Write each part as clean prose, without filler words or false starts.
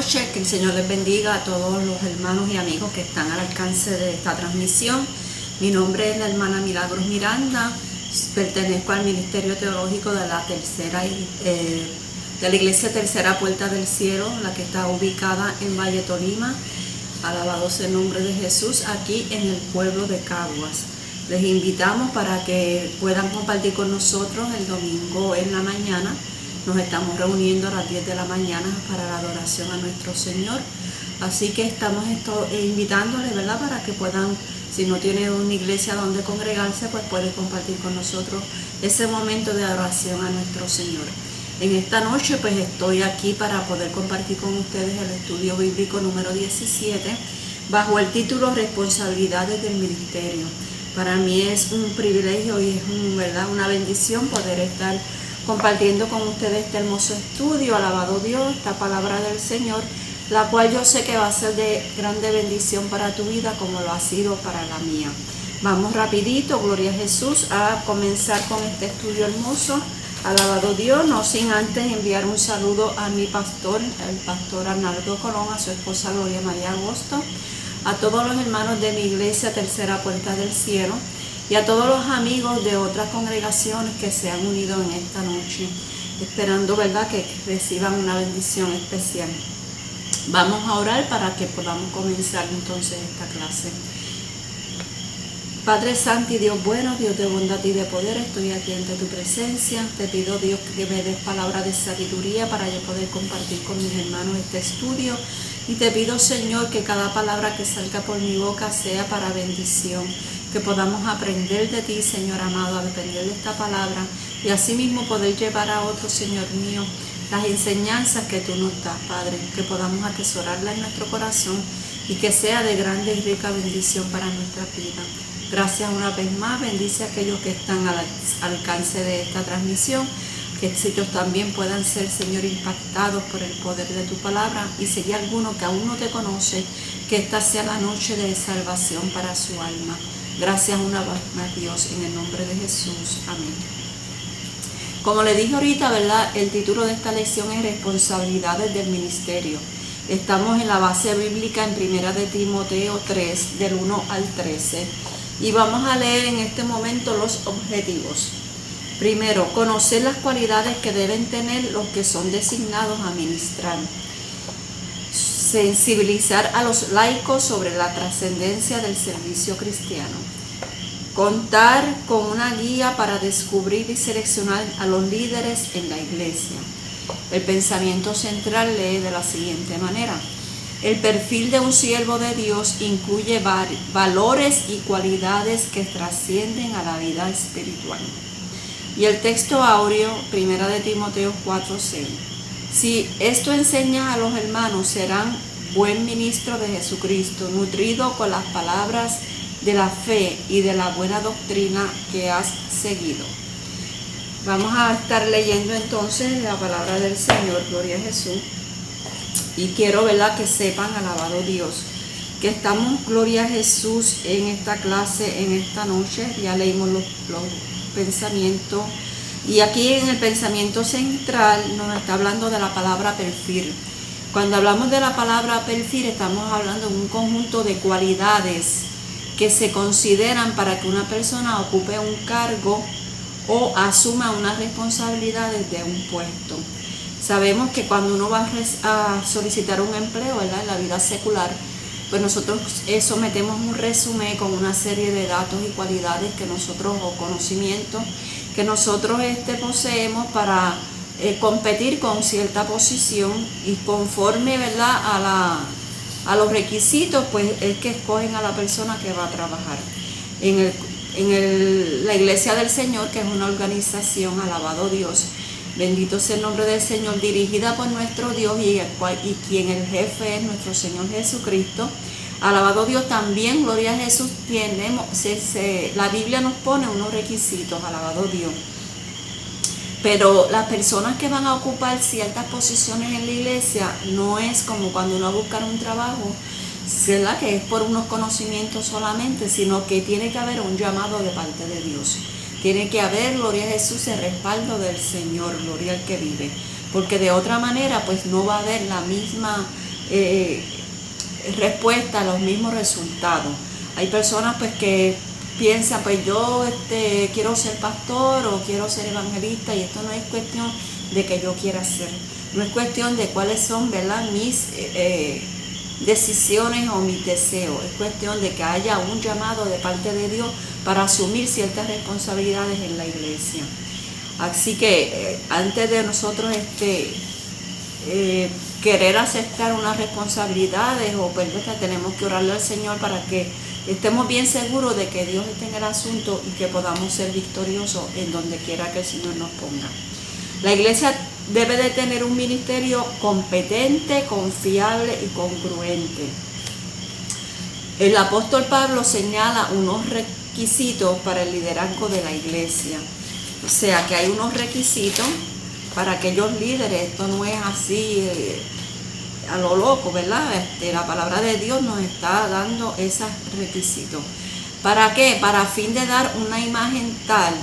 noches, que el Señor les bendiga a todos los hermanos y amigos que están al alcance de esta transmisión. Mi nombre es la hermana Milagros Miranda, pertenezco al Ministerio Teológico de la Iglesia Tercera Puerta del Cielo, la que está ubicada en Valle Tolima. Alabado sea el nombre de Jesús, aquí en el pueblo de Caguas. Les invitamos para que puedan compartir con nosotros el domingo en la mañana. Nos estamos reuniendo a las 10 de la mañana para la adoración a nuestro Señor. Así que estamos invitándoles, ¿verdad?, para que puedan, si no tienen una iglesia donde congregarse, pues pueden compartir con nosotros ese momento de adoración a nuestro Señor. En esta noche pues estoy aquí para poder compartir con ustedes el estudio bíblico número 17 bajo el título Responsabilidades del Ministerio. Para mí es un privilegio y es ¿verdad?, una bendición poder estar compartiendo con ustedes este hermoso estudio. Alabado Dios, esta palabra del Señor, la cual yo sé que va a ser de grande bendición para tu vida como lo ha sido para la mía. Vamos rapidito, gloria a Jesús, a comenzar con este estudio hermoso. Alabado Dios, no sin antes enviar un saludo a mi pastor, el pastor Arnaldo Colón, a su esposa Gloria María Agosto, a todos los hermanos de mi iglesia Tercera Puerta del Cielo y a todos los amigos de otras congregaciones que se han unido en esta noche, esperando, ¿verdad?, que reciban una bendición especial. Vamos a orar para que podamos comenzar entonces esta clase. Padre Santo y Dios bueno, Dios de bondad y de poder, estoy aquí ante tu presencia. Te pido, Dios, que me des palabra de sabiduría para yo poder compartir con mis hermanos este estudio. Y te pido, Señor, que cada palabra que salga por mi boca sea para bendición, que podamos aprender de ti, Señor amado, a depender de esta palabra y asimismo poder llevar a otros, Señor mío, las enseñanzas que tú nos das, Padre, que podamos atesorarlas en nuestro corazón y que sea de grande y rica bendición para nuestra vida. Gracias una vez más, bendice a aquellos que están al alcance de esta transmisión, que ellos también puedan ser, Señor, impactados por el poder de tu palabra, y si hay alguno que aún no te conoce, que esta sea la noche de salvación para su alma. Gracias una vez más, Dios, en el nombre de Jesús. Amén. Como le dije ahorita, ¿verdad?, el título de esta lección es Responsabilidades del Ministerio. Estamos en la base bíblica en 1 de Timoteo 3, del 1 al 13. Y vamos a leer en este momento los objetivos. Primero, conocer las cualidades que deben tener los que son designados a ministrar. Sensibilizar a los laicos sobre la trascendencia del servicio cristiano. Contar con una guía para descubrir y seleccionar a los líderes en la iglesia. El pensamiento central lee de la siguiente manera: el perfil de un siervo de Dios incluye valores y cualidades que trascienden a la vida espiritual. Y el texto áureo, 1 de Timoteo 4:6. Si esto enseñas a los hermanos, serán buen ministro de Jesucristo, nutrido con las palabras de la fe y de la buena doctrina que has seguido. Vamos a estar leyendo entonces la palabra del Señor, gloria a Jesús. Y quiero, ¿verdad?, que sepan, alabado Dios, que estamos, gloria a Jesús, en esta clase, en esta noche. Ya leímos los pensamientos. Y aquí en el pensamiento central nos está hablando de la palabra perfil. Cuando hablamos de la palabra perfil, estamos hablando de un conjunto de cualidades que se consideran para que una persona ocupe un cargo o asuma unas responsabilidades de un puesto. Sabemos que cuando uno va a solicitar un empleo, ¿verdad?, en la vida secular, pues nosotros sometemos un resumen con una serie de datos y cualidades que nosotros, o conocimientos que nosotros poseemos para competir con cierta posición, y conforme, ¿verdad?, a los requisitos, pues es que escogen a la persona que va a trabajar. La Iglesia del Señor, que es una organización, alabado Dios, bendito sea el nombre del Señor, dirigida por nuestro Dios y quien el jefe es nuestro Señor Jesucristo. Alabado Dios, también, gloria a Jesús, la Biblia nos pone unos requisitos, alabado Dios. Pero las personas que van a ocupar ciertas posiciones en la iglesia no es como cuando uno va a buscar un trabajo, ¿verdad?, que es por unos conocimientos solamente, sino que tiene que haber un llamado de parte de Dios. Tiene que haber, gloria a Jesús, el respaldo del Señor, gloria al que vive. Porque de otra manera, pues no va a haber la misma respuesta a los mismos resultados. Hay personas pues que piensan, pues yo quiero ser pastor o quiero ser evangelista, y esto no es cuestión de que yo quiera ser, no es cuestión de cuáles son, ¿verdad?, mis decisiones o mis deseos. Es cuestión de que haya un llamado de parte de Dios para asumir ciertas responsabilidades en la iglesia. Así que antes de nosotros querer aceptar unas responsabilidades o perderlas, tenemos que orarle al Señor para que estemos bien seguros de que Dios esté en el asunto y que podamos ser victoriosos en donde quiera que el Señor nos ponga. La iglesia debe de tener un ministerio competente, confiable y congruente. El apóstol Pablo señala unos requisitos para el liderazgo de la iglesia. O sea que hay unos requisitos para aquellos líderes. Esto no es así a lo loco, ¿verdad? La palabra de Dios nos está dando esos requisitos. ¿Para qué? Para fin de dar una imagen tal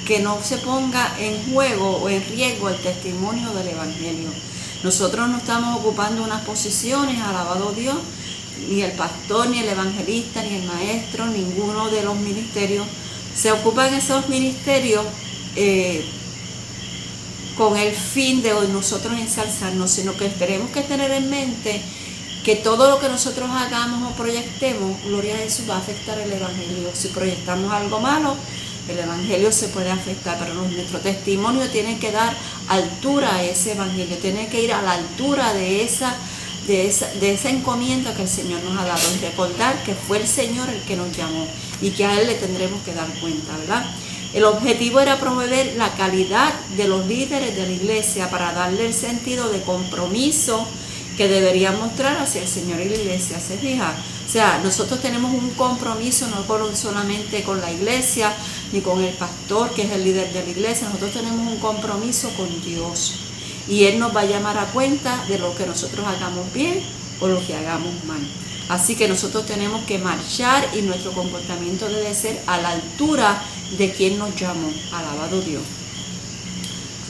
que no se ponga en juego o en riesgo el testimonio del evangelio. Nosotros no estamos ocupando unas posiciones, alabado Dios, ni el pastor, ni el evangelista, ni el maestro, ninguno de los ministerios se ocupan esos ministerios con el fin de nosotros ensalzarnos, sino que tenemos que tener en mente que todo lo que nosotros hagamos o proyectemos, gloria a Jesús, va a afectar el evangelio. Si proyectamos algo malo, el evangelio se puede afectar, pero nuestro testimonio tiene que dar altura a ese evangelio, tiene que ir a la altura de esa encomienda que el Señor nos ha dado, y recordar que fue el Señor el que nos llamó y que a Él le tendremos que dar cuenta, ¿verdad? El objetivo era promover la calidad de los líderes de la iglesia para darle el sentido de compromiso que deberían mostrar hacia el Señor y la iglesia. ¿Se fija? O sea, nosotros tenemos un compromiso no solamente con la iglesia ni con el pastor, que es el líder de la iglesia. Nosotros tenemos un compromiso con Dios, y Él nos va a llamar a cuenta de lo que nosotros hagamos bien o lo que hagamos mal. Así que nosotros tenemos que marchar, y nuestro comportamiento debe ser a la altura de quien nos llamó. Alabado Dios.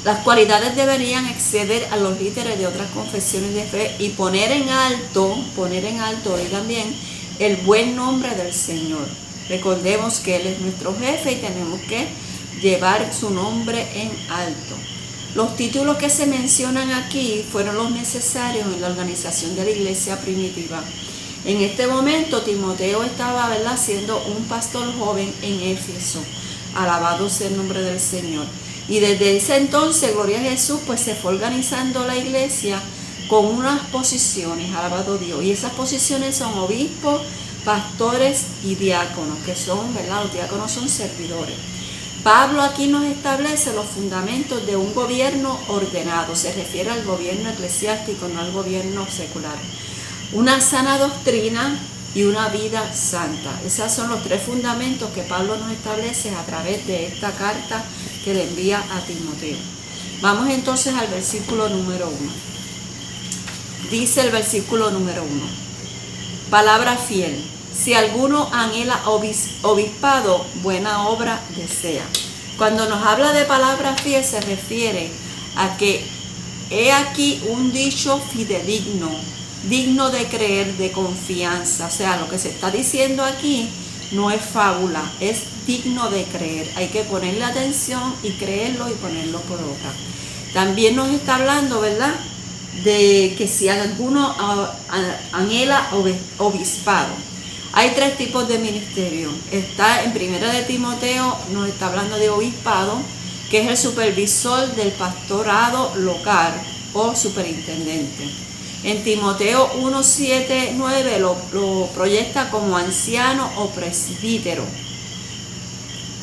Las cualidades deberían exceder a los líderes de otras confesiones de fe y poner en alto, oigan bien, el buen nombre del Señor. Recordemos que Él es nuestro jefe y tenemos que llevar su nombre en alto. Los títulos que se mencionan aquí fueron los necesarios en la organización de la iglesia primitiva. En este momento Timoteo estaba, ¿verdad?, siendo un pastor joven en Éfeso. Alabado sea el nombre del Señor. Y desde ese entonces, gloria a Jesús, pues se fue organizando la iglesia con unas posiciones, alabado Dios. Y esas posiciones son obispos, pastores y diáconos, que son, ¿verdad?, los diáconos son servidores. Pablo aquí nos establece los fundamentos de un gobierno ordenado. Se refiere al gobierno eclesiástico, no al gobierno secular. Una sana doctrina y una vida santa. Esos son los tres fundamentos que Pablo nos establece a través de esta carta que le envía a Timoteo. Vamos entonces al versículo número 1. Dice el versículo número 1. Palabra fiel. Si alguno anhela obispado, buena obra desea. Cuando nos habla de palabra fiel, se refiere a que he aquí un dicho fidedigno, digno de creer, de confianza. O sea, lo que se está diciendo aquí no es fábula, es digno de creer. Hay que ponerle atención y creerlo y ponerlo por obra. También nos está hablando, ¿verdad?, de que si alguno anhela obispado. Hay tres tipos de ministerio. Está en Primera de Timoteo, nos está hablando de obispado, que es el supervisor del pastorado local o superintendente. En Timoteo 1, 7, 9 lo proyecta como anciano o presbítero,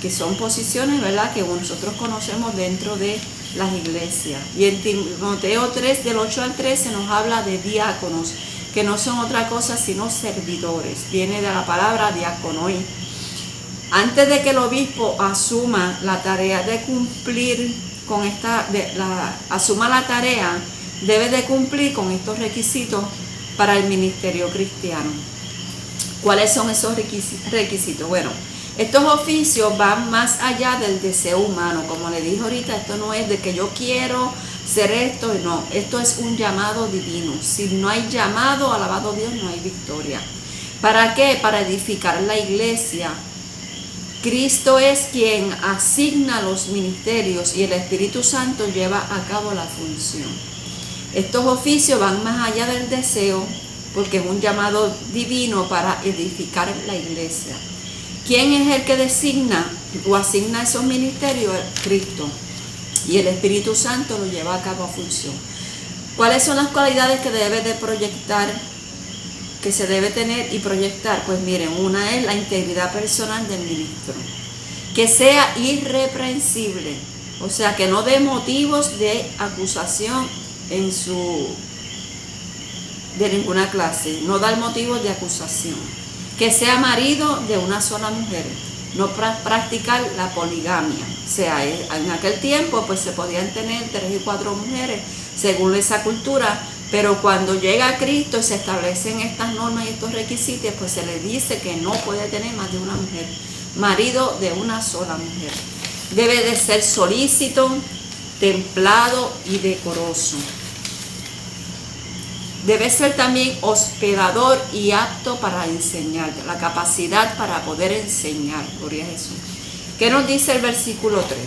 que son posiciones, ¿verdad?, que nosotros conocemos dentro de las iglesias. Y en Timoteo 3, del 8 al 13, nos habla de diáconos, que no son otra cosa sino servidores. Viene de la palabra diaconoi. Antes de que el obispo asuma la tarea de cumplir con asuma la tarea, debe de cumplir con estos requisitos para el ministerio cristiano. ¿Cuáles son esos requisitos? Bueno, estos oficios van más allá del deseo humano. Como le dije ahorita, esto no es de que yo quiero ser esto, no, esto es un llamado divino. Si no hay llamado, alabado Dios, no hay victoria. ¿Para qué? Para edificar la iglesia. Cristo es quien asigna los ministerios y el Espíritu Santo lleva a cabo la función. Estos oficios van más allá del deseo, porque es un llamado divino para edificar la iglesia. ¿Quién es el que designa o asigna esos ministerios? Cristo. Y el Espíritu Santo lo lleva a cabo a función. ¿Cuáles son las cualidades que debe de proyectar, que se debe tener y proyectar? Pues miren, una es la integridad personal del ministro. Que sea irreprensible, o sea, que no dé motivos de acusación de ninguna clase, no dar motivos de acusación. Que sea marido de una sola mujer, no practicar la poligamia. O sea, en aquel tiempo pues se podían tener 3 y 4 mujeres según esa cultura, pero cuando llega Cristo y se establecen estas normas y estos requisitos, pues se le dice que no puede tener más de una mujer, marido de una sola mujer. Debe de ser solícito, templado y decoroso. Debe ser también hospedador y apto para enseñar, la capacidad para poder enseñar, gloria a Jesús. ¿Qué nos dice el versículo 3?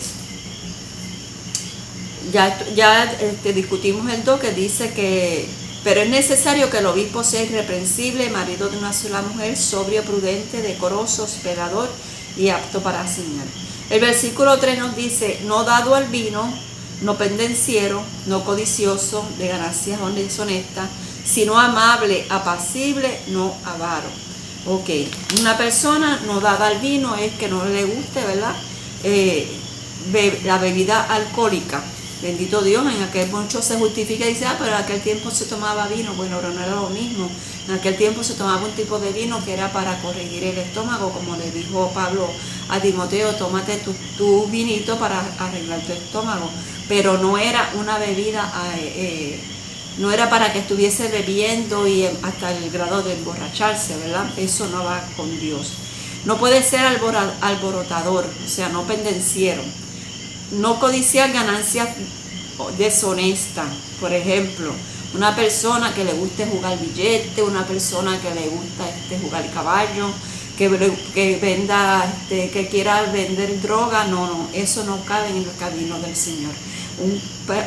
Ya discutimos el 2, que dice que, pero es necesario que el obispo sea irreprensible, marido de una sola mujer, sobrio, prudente, decoroso, hospedador y apto para enseñar. El versículo 3 nos dice, no dado al vino, no pendenciero, no codicioso de ganancias deshonestas, sino amable, apacible, no avaro. Ok, una persona no dada al vino es que no le guste, ¿verdad? La bebida alcohólica. Bendito Dios, en aquel mucho se justifica y dice, pero en aquel tiempo se tomaba vino. Bueno, pero no era lo mismo. En aquel tiempo se tomaba un tipo de vino que era para corregir el estómago, como le dijo Pablo a Timoteo, tómate tu vinito para arreglar tu estómago. Pero no era una bebida, no era para que estuviese bebiendo y hasta el grado de emborracharse, ¿verdad? Eso no va con Dios. No puede ser alborotador, o sea, no pendenciero. No codiciar ganancias deshonestas. Por ejemplo, una persona que le guste jugar billete, una persona que le gusta jugar caballo, que venda, que quiera vender droga, no, eso no cabe en el camino del Señor.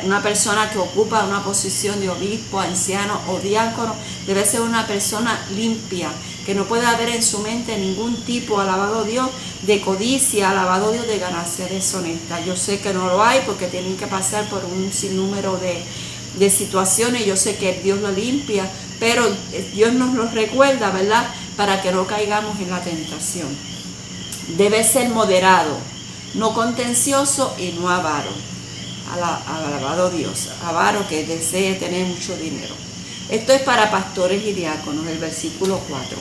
Una persona que ocupa una posición de obispo, anciano o diácono debe ser una persona limpia, que no puede haber en su mente ningún tipo, alabado Dios, de codicia, alabado Dios, de ganancia deshonesta. Yo sé que no lo hay porque tienen que pasar por un sinnúmero de situaciones. Yo sé que Dios lo limpia, pero Dios nos lo recuerda, ¿verdad? Para que no caigamos en la tentación. Debe ser moderado, no contencioso y no avaro. Alabado Dios, avaro que desee tener mucho dinero. Esto es para pastores y diáconos, el versículo 4.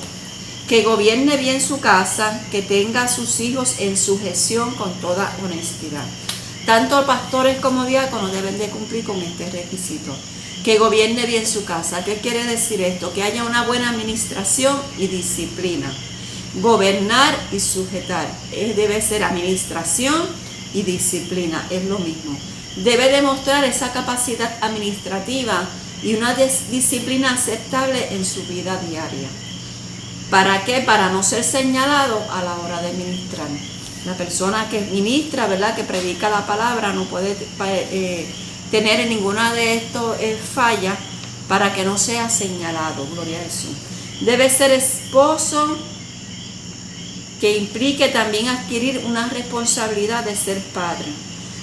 Que gobierne bien su casa, que tenga a sus hijos en sujeción con toda honestidad. Tanto pastores como diáconos deben de cumplir con este requisito. Que gobierne bien su casa. ¿Qué quiere decir esto? Que haya una buena administración y disciplina. Gobernar y sujetar. Debe ser administración y disciplina, es lo mismo. Debe demostrar esa capacidad administrativa y una disciplina aceptable en su vida diaria. ¿Para qué? Para no ser señalado a la hora de ministrar. La persona que ministra, ¿verdad?, que predica la palabra, no puede tener ninguna de estos fallas para que no sea señalado. Gloria a Jesús. Debe ser esposo, que implique también adquirir una responsabilidad de ser padre.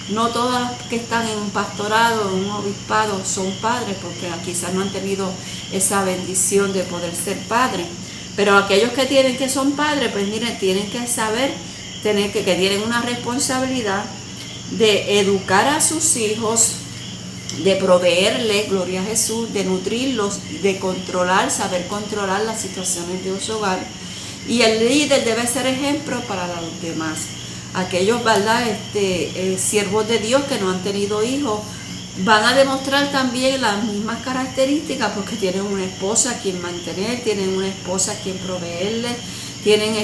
No todos los que están en un pastorado, en un obispado, son padres, porque quizás no han tenido esa bendición de poder ser padres. Pero aquellos que son padres, pues miren, tienen que saber que tienen una responsabilidad de educar a sus hijos, de proveerles, gloria a Jesús, de nutrirlos, de saber controlar las situaciones de su hogar. Y el líder debe ser ejemplo para los demás. Aquellos, ¿verdad?, siervos de Dios que no han tenido hijos, van a demostrar también las mismas características porque tienen una esposa a quien mantener, tienen una esposa a quien proveerle, tienen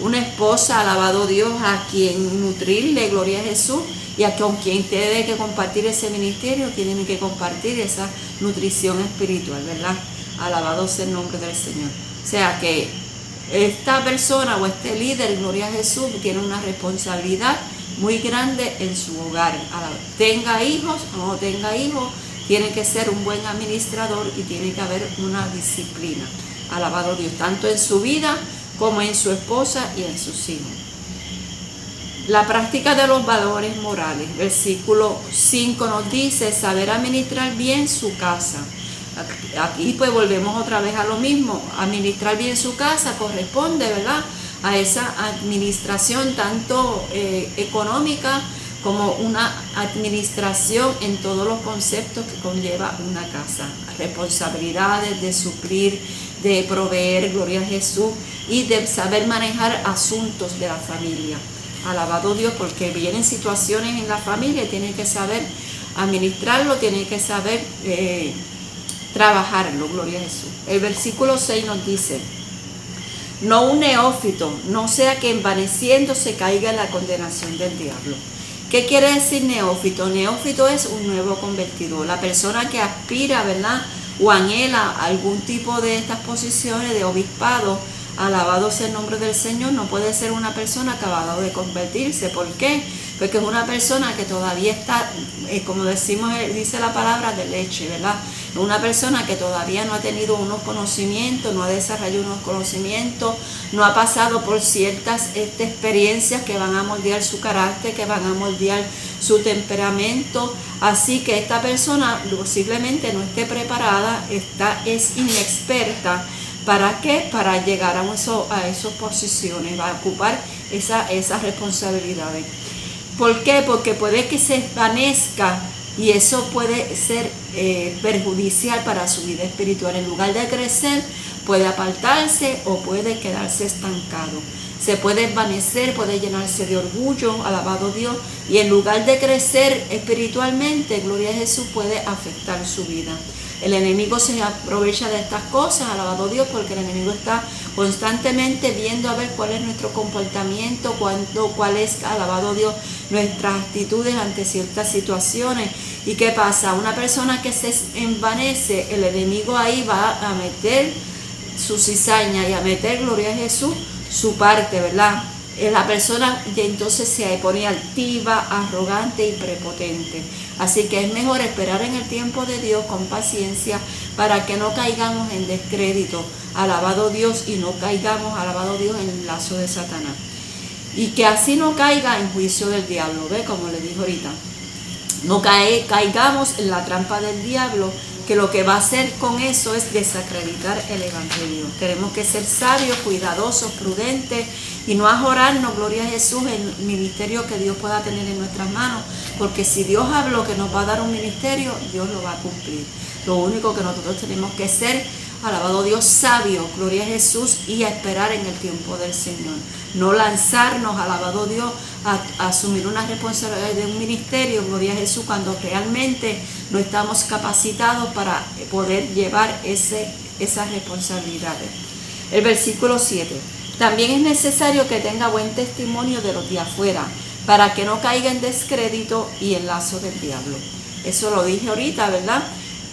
una esposa, alabado Dios, a quien nutrirle, gloria a Jesús, y con quien tiene que compartir ese ministerio, tienen que compartir esa nutrición espiritual, ¿verdad? Alabado sea el nombre del Señor. O sea que esta persona o este líder, gloria a Jesús, tiene una responsabilidad muy grande en su hogar. Tenga hijos o no tenga hijos, tiene que ser un buen administrador y tiene que haber una disciplina. Alabado Dios, tanto en su vida como en su esposa y en sus hijos. La práctica de los valores morales. Versículo 5 nos dice saber administrar bien su casa. Aquí pues volvemos otra vez a lo mismo. Administrar bien su casa corresponde, ¿verdad?, a esa administración tanto económica como una administración en todos los conceptos que conlleva una casa. Responsabilidades de suplir, de proveer, gloria a Jesús, y de saber manejar asuntos de la familia. Alabado Dios, porque vienen situaciones en la familia y tiene que saber administrarlo, tiene que saber trabajarlo, gloria a Jesús. El versículo 6 nos dice: no un neófito, no sea que envaneciéndose caiga en la condenación del diablo. ¿Qué quiere decir neófito? Neófito es un nuevo convertido, la persona que aspira, ¿verdad?, o anhela algún tipo de estas posiciones de obispado. Alabado sea el nombre del Señor. No puede ser una persona acabada de convertirse. ¿Por qué? Porque es una persona que todavía está, como decimos, dice la palabra, de leche, ¿verdad? Una persona que todavía no ha tenido unos conocimientos, no ha desarrollado unos conocimientos, no ha pasado por ciertas experiencias que van a moldear su carácter, que van a moldear su temperamento. Así que esta persona posiblemente no esté preparada, es inexperta. ¿Para qué? Para llegar a esas posiciones, va a ocupar esas responsabilidades. ¿Por qué? Porque puede que se desvanezca y eso puede ser perjudicial para su vida espiritual. En lugar de crecer, puede apartarse o puede quedarse estancado. Se puede desvanecer, puede llenarse de orgullo, alabado Dios, y en lugar de crecer espiritualmente, gloria a Jesús, puede afectar su vida. El enemigo se aprovecha de estas cosas, alabado Dios, porque el enemigo está constantemente viendo a ver cuál es nuestro comportamiento, cuál es, alabado Dios, nuestras actitudes ante ciertas situaciones. ¿Y qué pasa? Una persona que se envanece, el enemigo ahí va a meter su cizaña y a meter, gloria a Jesús, su parte, ¿verdad? La persona entonces se pone altiva, arrogante y prepotente. Así que es mejor esperar en el tiempo de Dios con paciencia para que no caigamos en descrédito, alabado Dios, y no caigamos, alabado Dios, en el lazo de Satanás. Y que así no caiga en juicio del diablo, ¿ve? Como le dijo ahorita. No caigamos en la trampa del diablo, que lo que va a hacer con eso es desacreditar el evangelio. Tenemos que ser sabios, cuidadosos, prudentes y no ajorarnos, gloria a Jesús, en el ministerio que Dios pueda tener en nuestras manos, porque si Dios habló que nos va a dar un ministerio, Dios lo va a cumplir. Lo único que nosotros tenemos que ser, alabado Dios, sabios, gloria a Jesús, y a esperar en el tiempo del Señor. No lanzarnos, alabado Dios, a asumir una responsabilidad de un ministerio, gloria a Jesús, cuando realmente no estamos capacitados para poder llevar esas responsabilidades. El versículo 7. También es necesario que tenga buen testimonio de los de afuera, para que no caiga en descrédito y en lazo del diablo. Eso lo dije ahorita, ¿verdad?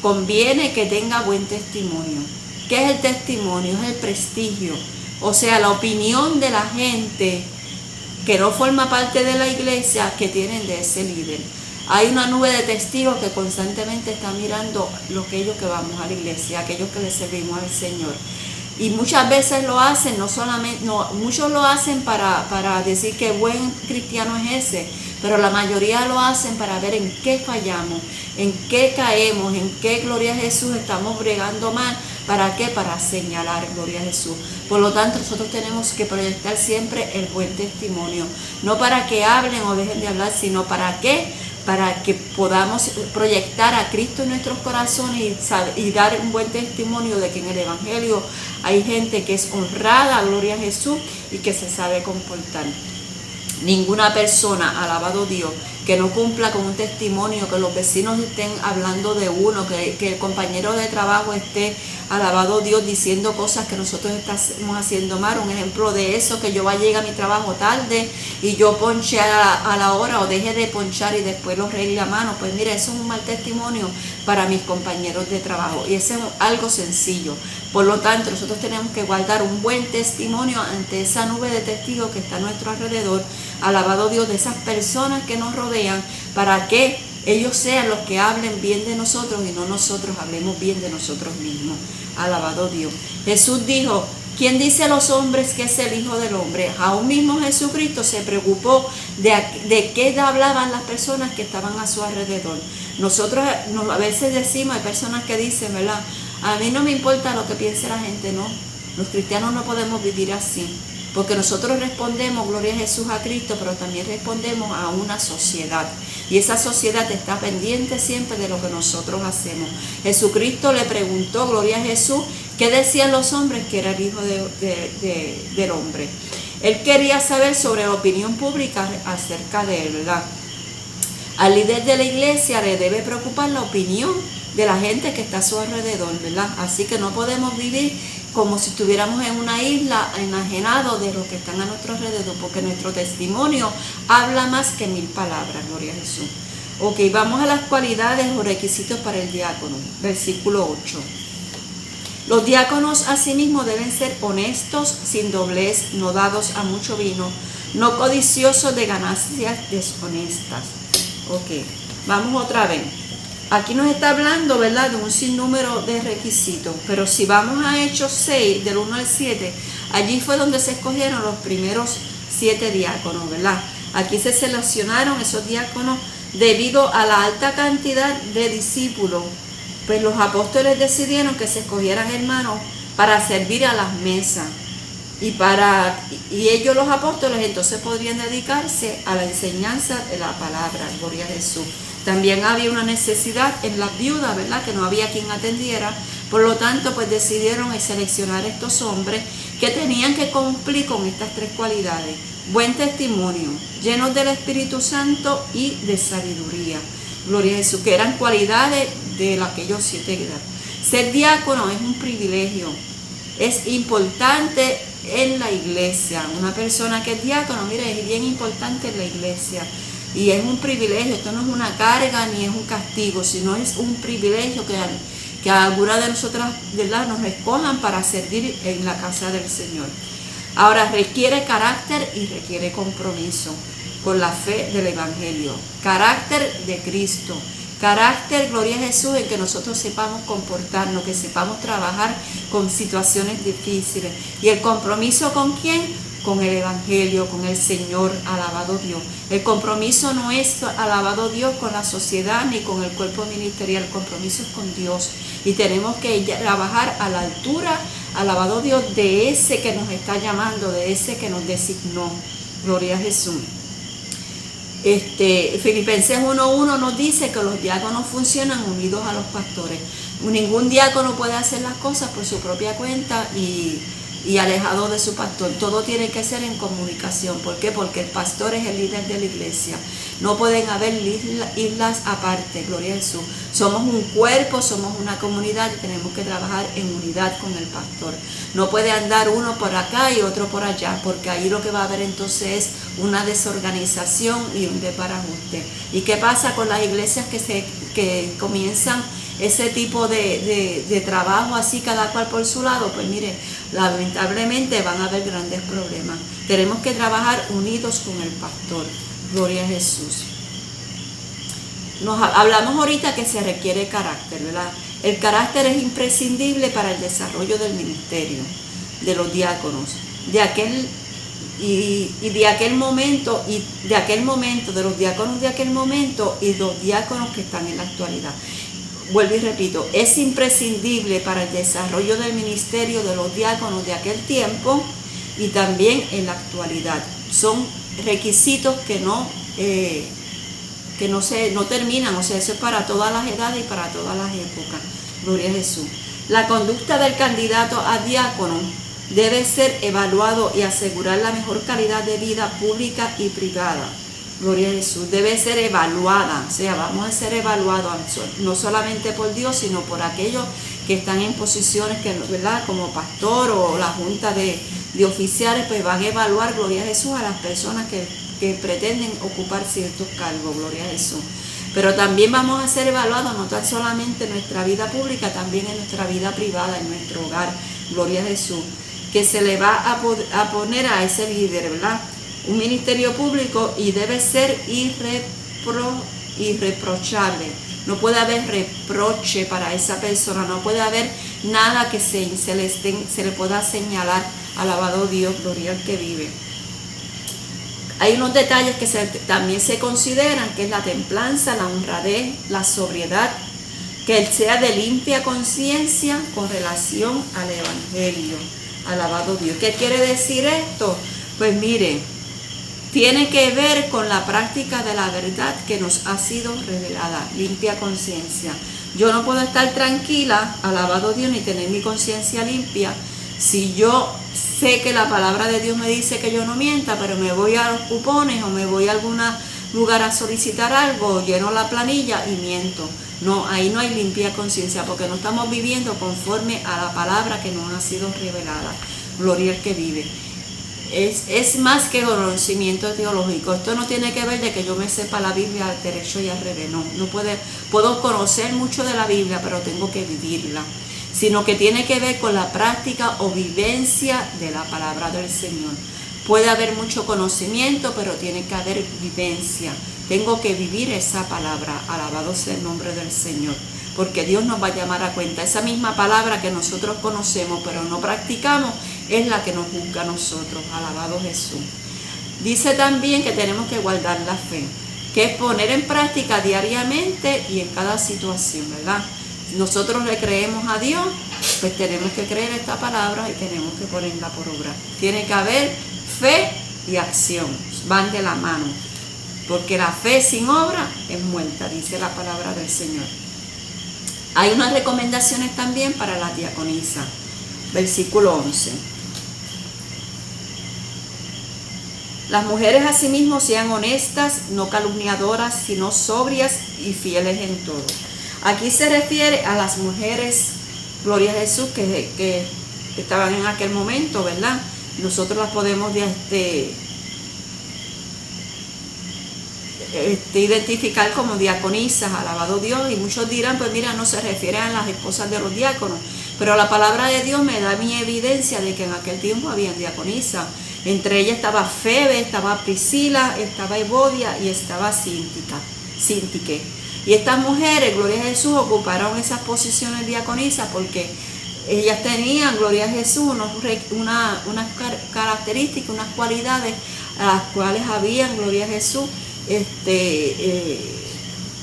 Conviene que tenga buen testimonio. ¿Qué es el testimonio? Es el prestigio. O sea, la opinión de la gente que no forma parte de la iglesia, que tienen de ese líder. Hay una nube de testigos que constantemente están mirando aquellos que vamos a la iglesia, aquellos que le servimos al Señor. Y muchas veces lo hacen, muchos lo hacen para decir que buen cristiano es ese, pero la mayoría lo hacen para ver en qué fallamos, en qué caemos, en qué, gloria a Jesús, estamos bregando mal. ¿Para qué? Para señalar, gloria a Jesús. Por lo tanto, nosotros tenemos que proyectar siempre el buen testimonio, no para que hablen o dejen de hablar, sino para qué, para que podamos proyectar a Cristo en nuestros corazones y dar un buen testimonio de que en el Evangelio hay gente que es honrada, gloria a Jesús, y que se sabe comportar. Ninguna persona, alabado Dios, que no cumpla con un testimonio, que los vecinos estén hablando de uno, que el compañero de trabajo esté alabado Dios, diciendo cosas que nosotros estamos haciendo mal. Un ejemplo de eso, que yo vaya a llegar a mi trabajo tarde y yo ponche a la hora o deje de ponchar y después lo reclamo. Pues mira, eso es un mal testimonio para mis compañeros de trabajo y eso es algo sencillo. Por lo tanto, nosotros tenemos que guardar un buen testimonio ante esa nube de testigos que está a nuestro alrededor, alabado Dios, de esas personas que nos rodean, para que ellos sean los que hablen bien de nosotros y no nosotros hablemos bien de nosotros mismos. Alabado Dios. Jesús dijo: ¿quién dice a los hombres que es el Hijo del Hombre? Aún mismo Jesucristo se preocupó de qué hablaban las personas que estaban a su alrededor. Nosotros a veces decimos, hay personas que dicen, ¿verdad? A mí no me importa lo que piense la gente. No, los cristianos no podemos vivir así, porque nosotros respondemos, gloria a Jesús, a Cristo, pero también respondemos a una sociedad. Y esa sociedad está pendiente siempre de lo que nosotros hacemos. Jesucristo le preguntó, gloria a Jesús, ¿qué decían los hombres que era el Hijo del Hombre? Él quería saber sobre la opinión pública acerca de él, ¿verdad? Al líder de la iglesia le debe preocupar la opinión de la gente que está a su alrededor, ¿verdad? Así que no podemos vivir como si estuviéramos en una isla enajenados de los que están a nuestro alrededor, porque nuestro testimonio habla más que 1000 palabras, gloria a Jesús. Ok, vamos a las cualidades o requisitos para el diácono, versículo 8. Los diáconos asimismo deben ser honestos, sin doblez, no dados a mucho vino, no codiciosos de ganancias deshonestas. Ok, vamos otra vez. Aquí nos está hablando, ¿verdad?, de un sinnúmero de requisitos, pero si vamos a Hechos 6, del 1 al 7, allí fue donde se escogieron los primeros 7 diáconos, ¿verdad? Aquí se seleccionaron esos diáconos debido a la alta cantidad de discípulos, pues los apóstoles decidieron que se escogieran hermanos para servir a las mesas, y ellos, los apóstoles, entonces podrían dedicarse a la enseñanza de la palabra, gloria a Jesús. También había una necesidad en las viudas, ¿verdad?, que no había quien atendiera. Por lo tanto, pues decidieron seleccionar estos hombres que tenían que cumplir con estas 3 cualidades: buen testimonio, llenos del Espíritu Santo y de sabiduría. Gloria a Jesús, que eran cualidades de aquellos 7 grados. Ser diácono es un privilegio, es importante en la iglesia. Una persona que es diácono, mire, es bien importante en la iglesia. Y es un privilegio, esto no es una carga ni es un castigo, sino es un privilegio que algunas de nosotras, ¿verdad?, nos escojan para servir en la casa del Señor. Ahora, requiere carácter y requiere compromiso con la fe del Evangelio. Carácter de Cristo. Carácter, gloria a Jesús, en que nosotros sepamos comportarnos, que sepamos trabajar con situaciones difíciles. ¿Y el compromiso con quién? Con el Evangelio, con el Señor, alabado Dios. El compromiso no es, alabado Dios, con la sociedad ni con el cuerpo ministerial. El compromiso es con Dios. Y tenemos que trabajar a la altura, alabado Dios, de ese que nos está llamando, de ese que nos designó. Gloria a Jesús. Filipenses 1:1 nos dice que los diáconos funcionan unidos a los pastores. Ningún diácono puede hacer las cosas por su propia cuenta y alejado de su pastor. Todo tiene que ser en comunicación. ¿Por qué? Porque el pastor es el líder de la iglesia. No pueden haber islas aparte, gloria a Jesús. Somos un cuerpo, somos una comunidad y tenemos que trabajar en unidad con el pastor. No puede andar uno por acá y otro por allá, porque ahí lo que va a haber entonces es una desorganización y un desbarajuste. ¿Y qué pasa con las iglesias que comienzan ese tipo de trabajo así, cada cual por su lado? Pues mire, lamentablemente van a haber grandes problemas. Tenemos que trabajar unidos con el pastor. Gloria a Jesús. Hablamos ahorita que se requiere carácter, ¿verdad? El carácter es imprescindible para el desarrollo del ministerio de los diáconos. De aquel momento, de los diáconos de aquel momento y los diáconos que están en la actualidad. Vuelvo y repito, es imprescindible para el desarrollo del ministerio de los diáconos de aquel tiempo y también en la actualidad. Son requisitos que no terminan, o sea, eso es para todas las edades y para todas las épocas. Gloria a Jesús. La conducta del candidato a diácono debe ser evaluado y asegurar la mejor calidad de vida pública y privada. Gloria a Jesús. Debe ser evaluada, o sea, vamos a ser evaluados no solamente por Dios, sino por aquellos que están en posiciones que, ¿verdad?, como pastor o la junta de oficiales, pues van a evaluar, gloria a Jesús, a las personas que pretenden ocupar ciertos cargos, gloria a Jesús. Pero también vamos a ser evaluados no tan solamente en nuestra vida pública, también en nuestra vida privada, en nuestro hogar, gloria a Jesús, que se le va a poner a ese líder, ¿verdad?, un ministerio público, y debe ser irreprochable. No puede haber reproche para esa persona, no puede haber nada que se le pueda señalar. Alabado Dios, gloria al que vive. Hay unos detalles que también se consideran, que es la templanza, la honradez, la sobriedad, que él sea de limpia conciencia con relación al Evangelio. Alabado Dios. ¿Qué quiere decir esto? Pues mire, tiene que ver con la práctica de la verdad que nos ha sido revelada. Limpia conciencia. Yo no puedo estar tranquila, alabado Dios, ni tener mi conciencia limpia si yo sé que la palabra de Dios me dice que yo no mienta, pero me voy a los cupones o me voy a algún lugar a solicitar algo, lleno la planilla y miento. No, ahí no hay limpia conciencia, porque no estamos viviendo conforme a la palabra que nos ha sido revelada. Gloria al que vive. Es más que conocimiento teológico. Esto no tiene que ver de que yo me sepa la Biblia al derecho y al revés. No puedo conocer mucho de la Biblia, pero tengo que vivirla. Sino que tiene que ver con la práctica o vivencia de la palabra del Señor. Puede haber mucho conocimiento, pero tiene que haber vivencia. Tengo que vivir esa palabra. Alabado sea el nombre del Señor. Porque Dios nos va a llamar a cuenta. Esa misma palabra que nosotros conocemos, pero no practicamos, es la que nos juzga a nosotros. Alabado Jesús. Dice también que tenemos que guardar la fe, que es poner en práctica diariamente y en cada situación, ¿verdad? Nosotros le creemos a Dios, pues tenemos que creer esta palabra y tenemos que ponerla por obra. Tiene que haber fe y acción, van de la mano, porque la fe sin obra es muerta, dice la palabra del Señor. Hay unas recomendaciones también para las diaconisas, versículo 11. Las mujeres asimismo sean honestas, no calumniadoras, sino sobrias y fieles en todo. Aquí se refiere a las mujeres, gloria a Jesús, que estaban en aquel momento, ¿verdad? Nosotros las podemos identificar como diaconisas, alabado Dios, y muchos dirán, pues mira, no se refieren a las esposas de los diáconos, pero la palabra de Dios me da mi evidencia de que en aquel tiempo habían diaconisas. Entre ellas estaba Febe, estaba Priscila, estaba Evodia y estaba Sintique. Y estas mujeres, gloria a Jesús, ocuparon esas posiciones diaconisas porque ellas tenían, gloria a Jesús, unas características, unas cualidades a las cuales habían, gloria a Jesús,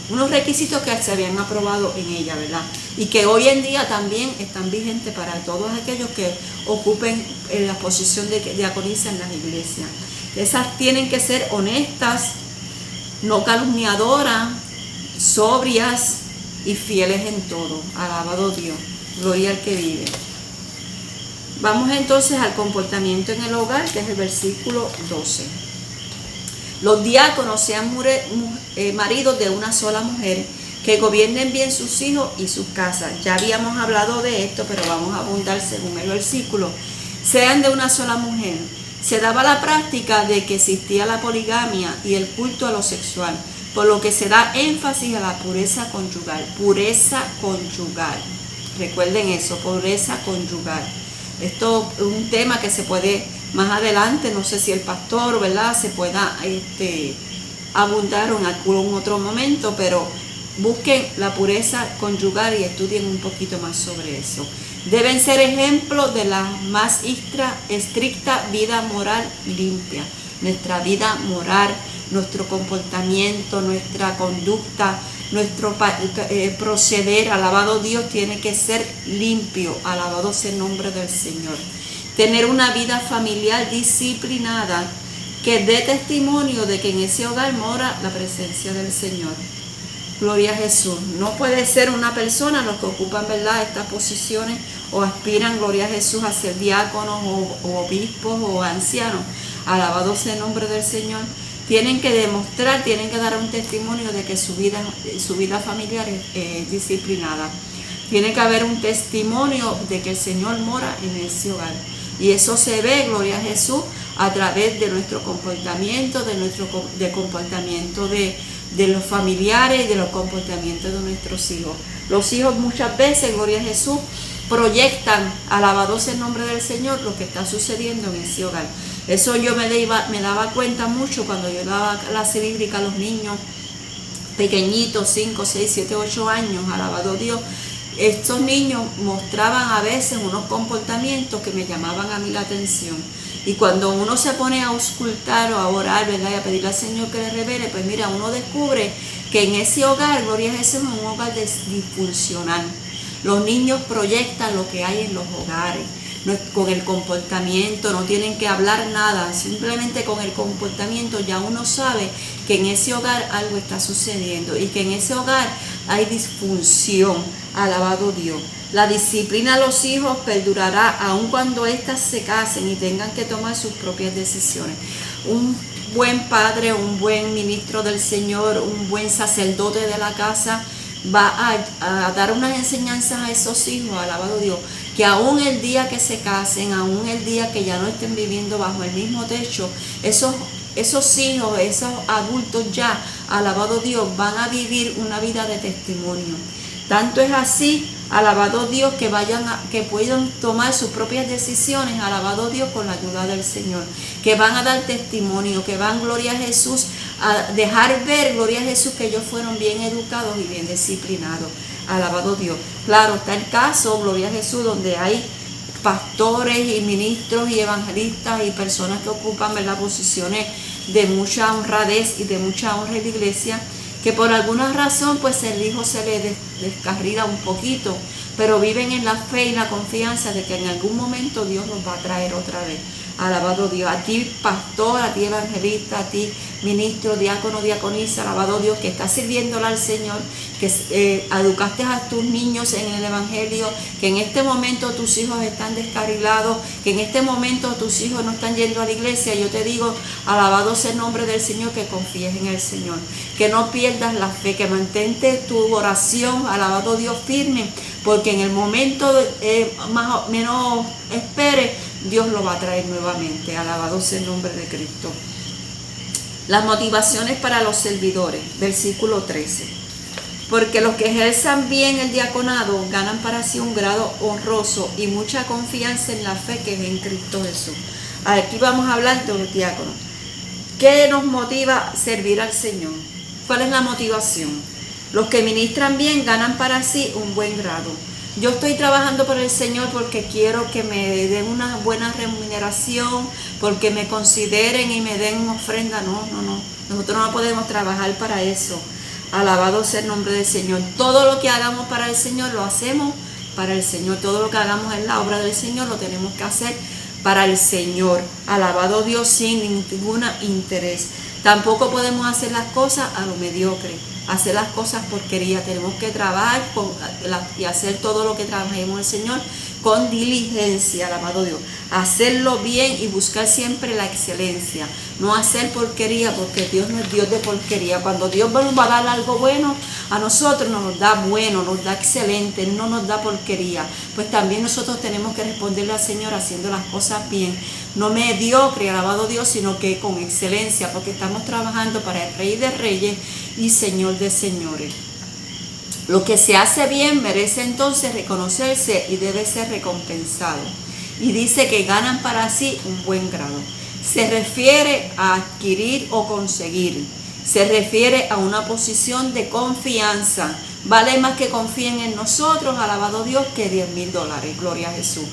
unos requisitos que se habían aprobado en ella, ¿verdad? Y que hoy en día también están vigentes para todos aquellos que ocupen la posición de diaconisa en las iglesias. Esas tienen que ser honestas, no calumniadoras, sobrias y fieles en todo. Alabado Dios, gloria al que vive. Vamos entonces al comportamiento en el hogar, que es el versículo 12. Los diáconos sean maridos de una sola mujer, que gobiernen bien sus hijos y sus casas. Ya habíamos hablado de esto, pero vamos a abundar según el versículo. Sean de una sola mujer. Se daba la práctica de que existía la poligamia y el culto a lo sexual, por lo que se da énfasis a la pureza conyugal. Pureza conyugal. Recuerden eso, pureza conyugal. Esto es un tema que se puede más adelante, no sé si el pastor, ¿verdad?, se pueda abundar en algún otro momento, pero busquen la pureza conyugal y estudien un poquito más sobre eso. Deben ser ejemplos de la más estricta vida moral limpia. Nuestra vida moral, nuestro comportamiento, nuestra conducta, nuestro proceder, alabado Dios, tiene que ser limpio. Alabado sea el nombre del Señor. Tener una vida familiar disciplinada que dé testimonio de que en ese hogar mora la presencia del Señor. Gloria a Jesús. No puede ser una persona, los que ocupan, ¿verdad?, estas posiciones o aspiran, gloria a Jesús, a ser diáconos o obispos o ancianos. Alabado sea el nombre del Señor. Tienen que demostrar, tienen que dar un testimonio de que su vida familiar es disciplinada. Tiene que haber un testimonio de que el Señor mora en ese hogar. Y eso se ve, gloria a Jesús, a través de nuestro comportamiento, de comportamiento de los familiares y de los comportamientos de nuestros hijos. Los hijos muchas veces, gloria a Jesús, proyectan, alabado sea el nombre del Señor, lo que está sucediendo en ese hogar. Eso yo me daba cuenta mucho cuando yo daba clase bíblica a los niños pequeñitos, 5, 6, 7, 8 años, alabado Dios. Estos niños mostraban a veces unos comportamientos que me llamaban a mí la atención. Y cuando uno se pone a auscultar o a orar, ¿verdad?, y a pedirle al Señor que le revele, pues mira, uno descubre que en ese hogar, gloria a Jesús, es un hogar disfuncional. Los niños proyectan lo que hay en los hogares, con el comportamiento, no tienen que hablar nada, simplemente con el comportamiento ya uno sabe que en ese hogar algo está sucediendo y que en ese hogar hay disfunción, alabado Dios. La disciplina a los hijos perdurará aun cuando éstas se casen y tengan que tomar sus propias decisiones. Un buen padre, un buen ministro del Señor, un buen sacerdote de la casa va a dar unas enseñanzas a esos hijos, alabado Dios, que aún el día que se casen, aún el día que ya no estén viviendo bajo el mismo techo, esos hijos, esos adultos ya, alabado Dios, van a vivir una vida de testimonio. Tanto es así, alabado Dios, que puedan tomar sus propias decisiones, alabado Dios, con la ayuda del Señor, que van a dar testimonio, que van, gloria a Jesús, a dejar ver, gloria a Jesús, que ellos fueron bien educados y bien disciplinados, alabado Dios. Claro, está el caso, gloria a Jesús, donde hay pastores y ministros y evangelistas y personas que ocupan, ¿verdad?, posiciones de mucha honradez y de mucha honra en la iglesia, que por alguna razón pues el hijo se le descarrila un poquito, pero viven en la fe y la confianza de que en algún momento Dios los va a traer otra vez. Alabado Dios. A ti pastor, a ti evangelista, a ti ministro, diácono, diaconisa, alabado Dios, que estás sirviéndole al Señor, que educaste a tus niños en el evangelio, que en este momento tus hijos están descarrilados, que en este momento tus hijos no están yendo a la iglesia. Yo te digo, alabado sea el nombre del Señor, que confíes en el Señor, que no pierdas la fe, que mantente tu oración, alabado Dios, firme, porque en el momento más o menos espere, Dios lo va a traer nuevamente. Alabado sea el nombre de Cristo. Las motivaciones para los servidores, versículo 13. Porque los que ejerzan bien el diaconado ganan para sí un grado honroso y mucha confianza en la fe que es en Cristo Jesús. Aquí vamos a hablar de los diáconos. ¿Qué nos motiva a servir al Señor? ¿Cuál es la motivación? Los que ministran bien ganan para sí un buen grado. Yo estoy trabajando por el Señor porque quiero que me den una buena remuneración, porque me consideren y me den ofrenda. No. Nosotros no podemos trabajar para eso. Alabado sea el nombre del Señor. Todo lo que hagamos para el Señor lo hacemos para el Señor. Todo lo que hagamos en la obra del Señor lo tenemos que hacer para el Señor. Alabado Dios, sin ningún interés. Tampoco podemos hacer las cosas a lo mediocre, hacer las cosas porquería. Tenemos que trabajar y hacer todo lo que trabajemos el Señor con diligencia, alabado Dios. Hacerlo bien y buscar siempre la excelencia. No hacer porquería, porque Dios no es Dios de porquería. Cuando Dios nos va a dar algo bueno, a nosotros nos da bueno, nos da excelente, no nos da porquería. Pues también nosotros tenemos que responderle al Señor haciendo las cosas bien. No mediocre, alabado Dios, sino que con excelencia, porque estamos trabajando para el Rey de Reyes y Señor de Señores. Lo que se hace bien merece entonces reconocerse y debe ser recompensado. Y dice que ganan para sí un buen grado. Se refiere a adquirir o conseguir. Se refiere a una posición de confianza. Vale más que confíen en nosotros, alabado Dios, que $10,000. Gloria a Jesús.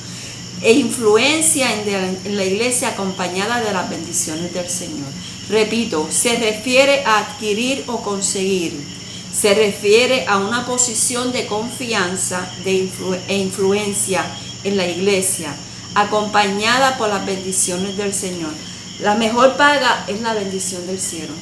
E influencia en la iglesia acompañada de las bendiciones del Señor. Repito, se refiere a adquirir o conseguir. Se refiere a una posición de confianza e influencia en la iglesia, acompañada por las bendiciones del Señor. La mejor paga es la bendición del cielo.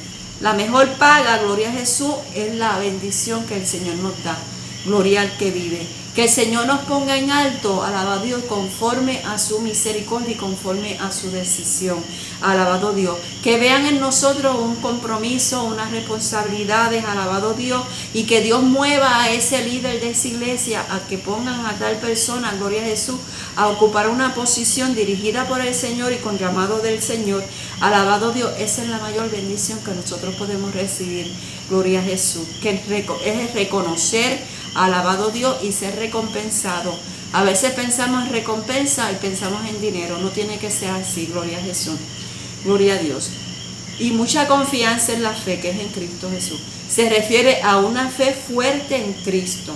La mejor paga, gloria a Jesús, es la bendición que el Señor nos da. Gloria al que vive. Que el Señor nos ponga en alto, alabado Dios, conforme a su misericordia y conforme a su decisión. Alabado Dios. Que vean en nosotros un compromiso, unas responsabilidades, alabado Dios, y que Dios mueva a ese líder de esa iglesia a que pongan a tal persona, gloria a Jesús, a ocupar una posición dirigida por el Señor y con llamado del Señor. Alabado Dios, esa es la mayor bendición que nosotros podemos recibir. Gloria a Jesús. Que es reconocer, alabado Dios, y ser recompensado. A veces pensamos en recompensa y pensamos en dinero. No tiene que ser así, gloria a Jesús. Gloria a Dios. Y mucha confianza en la fe que es en Cristo Jesús. Se refiere a una fe fuerte en Cristo.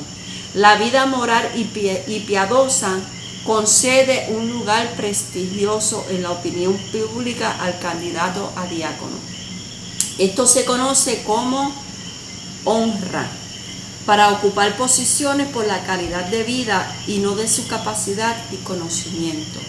La vida moral y piadosa concede un lugar prestigioso en la opinión pública al candidato a diácono. Esto se conoce como honra, para ocupar posiciones por la calidad de vida y no de su capacidad y conocimiento.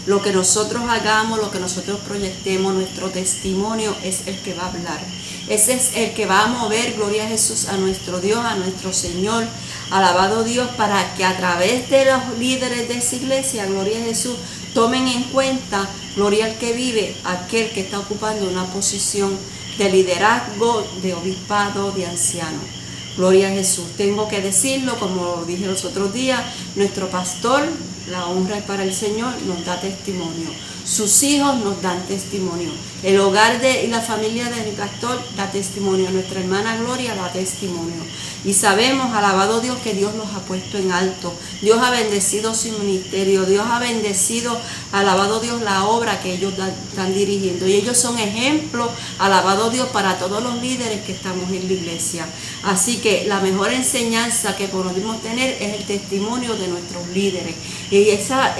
Lo que nosotros hagamos, lo que nosotros proyectemos, nuestro testimonio es el que va a hablar. Ese es el que va a mover, gloria a Jesús, a nuestro Dios, a nuestro Señor. Alabado Dios, para que a través de los líderes de esa iglesia, gloria a Jesús, tomen en cuenta, gloria al que vive, aquel que está ocupando una posición de liderazgo, de obispado, de anciano. Gloria a Jesús. Tengo que decirlo, como dije los otros días, nuestro pastor, la honra es para el Señor, nos da testimonio. Sus hijos nos dan testimonio. El hogar y la familia de mi pastor da testimonio. Nuestra hermana Gloria da testimonio. Y sabemos, alabado Dios, que Dios los ha puesto en alto. Dios ha bendecido su ministerio. Dios ha bendecido, alabado Dios, la obra que ellos están dirigiendo. Y ellos son ejemplos, alabado Dios, para todos los líderes que estamos en la iglesia. Así que la mejor enseñanza que podemos tener es el testimonio de nuestros líderes. Y esa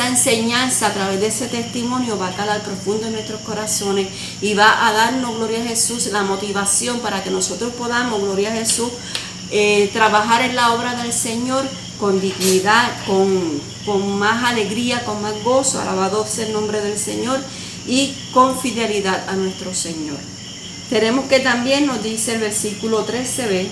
enseñanza a través de ese testimonio va a calar profundo en nuestros corazones y va a darnos, gloria a Jesús, la motivación para que nosotros podamos, gloria a Jesús, trabajar en la obra del Señor con dignidad, con más alegría, con más gozo, alabado sea el nombre del Señor, y con fidelidad a nuestro Señor. Tenemos que también, nos dice el versículo 13b,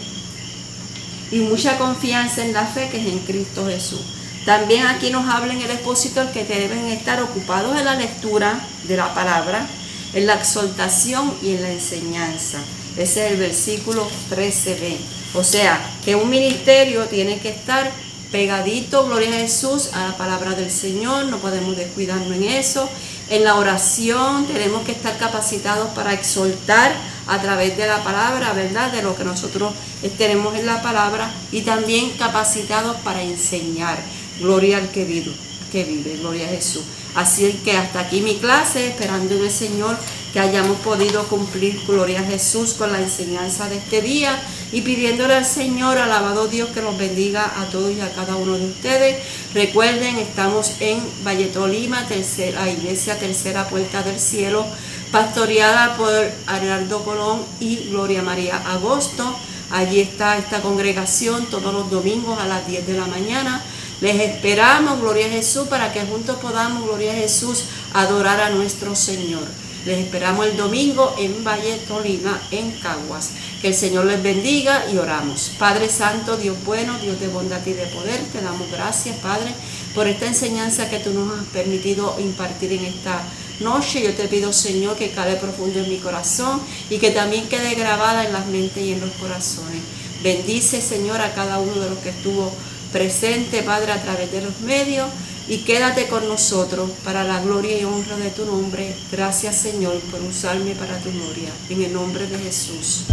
y mucha confianza en la fe que es en Cristo Jesús. También aquí nos habla en el expositor que deben estar ocupados en la lectura de la palabra, en la exhortación y en la enseñanza. Ese es el versículo 13b. O sea, que un ministerio tiene que estar pegadito, gloria a Jesús, a la palabra del Señor. No podemos descuidarnos en eso. En la oración tenemos que estar capacitados para exhortar a través de la palabra, ¿verdad? De lo que nosotros tenemos en la palabra, y también capacitados para enseñar. Gloria al que vive, gloria a Jesús. Así que hasta aquí mi clase, esperando en el Señor que hayamos podido cumplir, gloria a Jesús, con la enseñanza de este día, y pidiéndole al Señor, alabado Dios, que los bendiga a todos y a cada uno de ustedes. Recuerden, estamos en Valle Tolima, la iglesia Tercera Puerta del Cielo, pastoreada por Arnaldo Colón y Gloria María Agosto. Allí está esta congregación todos los domingos a las 10 de la mañana. Les esperamos, gloria a Jesús, para que juntos podamos, gloria a Jesús, adorar a nuestro Señor. Les esperamos el domingo en Valle Tolima, en Caguas. Que el Señor les bendiga y oramos. Padre Santo, Dios bueno, Dios de bondad y de poder, te damos gracias, Padre, por esta enseñanza que tú nos has permitido impartir en esta noche. Yo te pido, Señor, que cale profundo en mi corazón y que también quede grabada en las mentes y en los corazones. Bendice, Señor, a cada uno de los que estuvo presente, Padre, a través de los medios, y quédate con nosotros para la gloria y honra de tu nombre. Gracias, Señor, por usarme para tu gloria. En el nombre de Jesús.